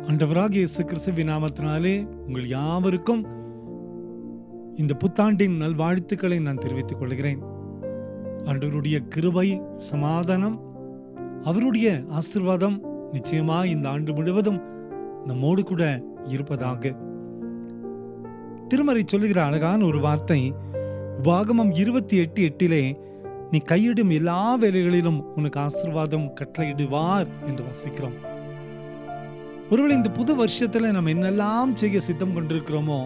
ஆண்டவராகிய இயேசு கிறிஸ்துவின் நாமத்தினாலே உங்கள் யாவருக்கும் இந்த புத்தாண்டின் நல்வாழ்த்துக்களை நான் தெரிவித்துக் கொள்கிறேன். ஆண்டவருடைய கிருபை, சமாதானம், அவருடைய ஆசீர்வாதம் நிச்சயமாய் இந்த ஆண்டு முழுவதும் நம்மோடு கூட இருப்பதாக. திருமறை சொல்லுகிற அழகான ஒரு வார்த்தை உபாகமம் 28:8 நீ கையிடும் எல்லா வேலைகளிலும் உனக்கு ஆசீர்வாதம் கட்டளையிடுவார் என்று வாசிக்கிறோம். ஒருவேளை இந்த புது வருஷத்துல நம்ம என்னெல்லாம் செய்ய சித்தம் கொண்டிருக்கிறோமோ,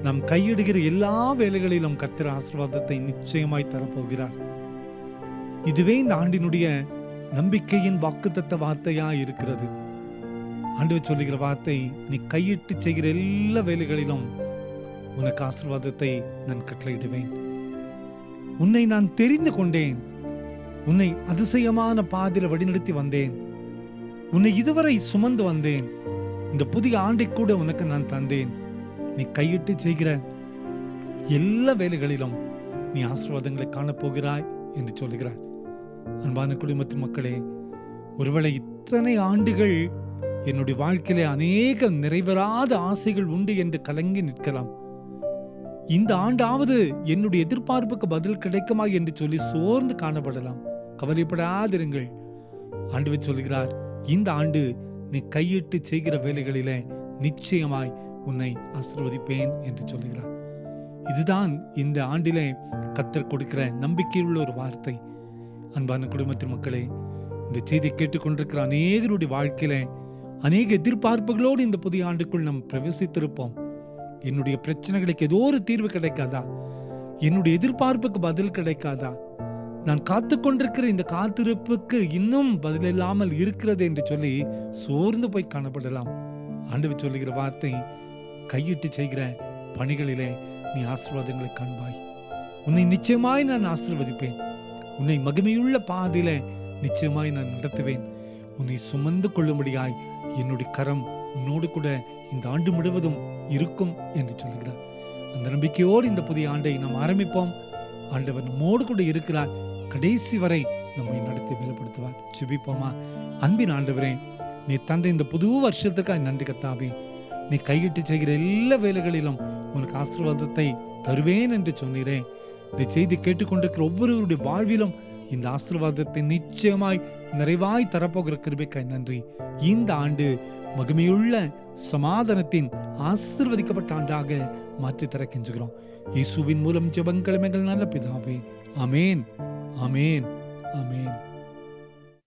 நாம் கையிடுகிற எல்லா வேலைகளிலும் கர்த்தர் ஆசீர்வாதத்தை நிச்சயமாய் தரப்போகிறார். இதுவே இந்த ஆண்டினுடைய நம்பிக்கையின் வாக்குத்தத்த வார்த்தையா இருக்கிறது. ஆண்டவர் சொல்லுகிற வார்த்தை, நீ கையிட்டு செய்கிற எல்லா வேலைகளிலும் உனக்கு ஆசீர்வாதத்தை நான் கட்டளையிடுவேன். உன்னை நான் தெரிந்து கொண்டேன், உன்னை அதிசயமான பாதையில வழிநடத்தி வந்தேன், உன்னை இதுவரை சுமந்து வந்தேன், இந்த புதிய ஆண்டை கூட உனக்கு நான் தந்தேன். நீ கையிட்டு செய்கிற எல்லா வேலைகளிலும் நீ ஆசீர்வாதங்களை காணப்போகிறாய் என்று சொல்லுகிறார். அன்பான குடும்பத்தின் மக்களே, ஒருவேளை இத்தனை ஆண்டுகள் என்னுடைய வாழ்க்கையிலே அநேக நிறைவேறாத ஆசைகள் உண்டு என்று கலங்கி நிற்கலாம். இந்த ஆண்டாவது என்னுடைய எதிர்பார்ப்புக்கு பதில் கிடைக்குமா என்று சொல்லி சோர்ந்து காணப்படலாம். கவலைப்படாதிருங்கள். ஆண்டவர் சொல்கிறார், இந்த ஆண்டு நீ கையிட்டு செய்கிற வேலைகளிலே நிச்சயமாய் உன்னை ஆசீர்வதிப்பேன் என்று சொல்லுகிறார். இதுதான் இந்த ஆண்டிலே கர்த்தர் கொடுக்கிற நம்பிக்கையுள்ள ஒரு வார்த்தை. அன்பான குடும்பத்தின் மக்களே, இந்த செய்தியை கேட்டுக்கொண்டிருக்கிற அநேகருடைய வாழ்க்கையில அநேக எதிர்பார்ப்புகளோடு இந்த புதிய ஆண்டுக்குள் நாம் பிரவேசித்திருப்போம். என்னுடைய பிரச்சனைகளுக்கு ஏதோ ஒரு தீர்வு கிடைக்காதா? என்னுடைய எதிர்பார்ப்புக்கு பதில் கிடைக்காதா? நான் காத்து கொண்டிருக்கிற இந்த காத்திருப்புக்கு இன்னும் பதில் இல்லாமல் இருக்கிறது என்று சொல்லி சோர்ந்து போய் காணப்படலாம். ஆண்டவர் சொல்லுகிற வார்த்தை, கையிட்டு செய்கிற பணிகளிலே நீ ஆசீர்வாதங்களை காண்பாய். உன்னை நிச்சயமாய் நான் ஆசீர்வதிப்பேன். உன்னை மகிமையுள்ள பாதையில நிச்சயமாய் நான் நடத்துவேன். உன்னை சுமந்து கொள்ளும்படியாய் என்னுடைய கரம் உன்னோடு கூட இந்த ஆண்டு முழுவதும் இருக்கும் என்று சொல்லுகிறார். அந்த நம்பிக்கையோடு இந்த புதிய ஆண்டை நாம் ஆரம்பிப்போம். ஆண்டவர் நம்மோடு கூட இருக்கிறார். கடைசி வரை நம்மை நடத்தி வெளிப்படுத்துவார். ஜெபிப்போமா? அன்பின் ஆண்டவரே, நீ தந்த இந்த புது வருஷத்துக்காக நன்றி கர்த்தாவே. நீ கையிட்டு செய்கிற எல்லா வேலைகளிலும் உனக்கு ஆசீர்வாதத்தை தருவேன் என்று சொன்னீரே. இந்த செய்தி கேட்டுக்கொண்டிருக்கிற ஒவ்வொருவருடைய வாழ்விலும் இந்த ஆசீர்வாதத்தை நிச்சயமாய் நிறைவாய் தரப்போகிற கிருபைக்காய் நன்றி. இந்த ஆண்டு மகிமையுள்ள சமாதானத்தின் ஆசீர்வதிக்கப்பட்ட ஆண்டாக மாற்றி தர கெஞ்சுகிறோம். இயேசுவின் மூலம் ஜெபங்கள் எங்கள் நல்ல பிதாவே. ஆமேன், ஆமேன், ஆமேன்.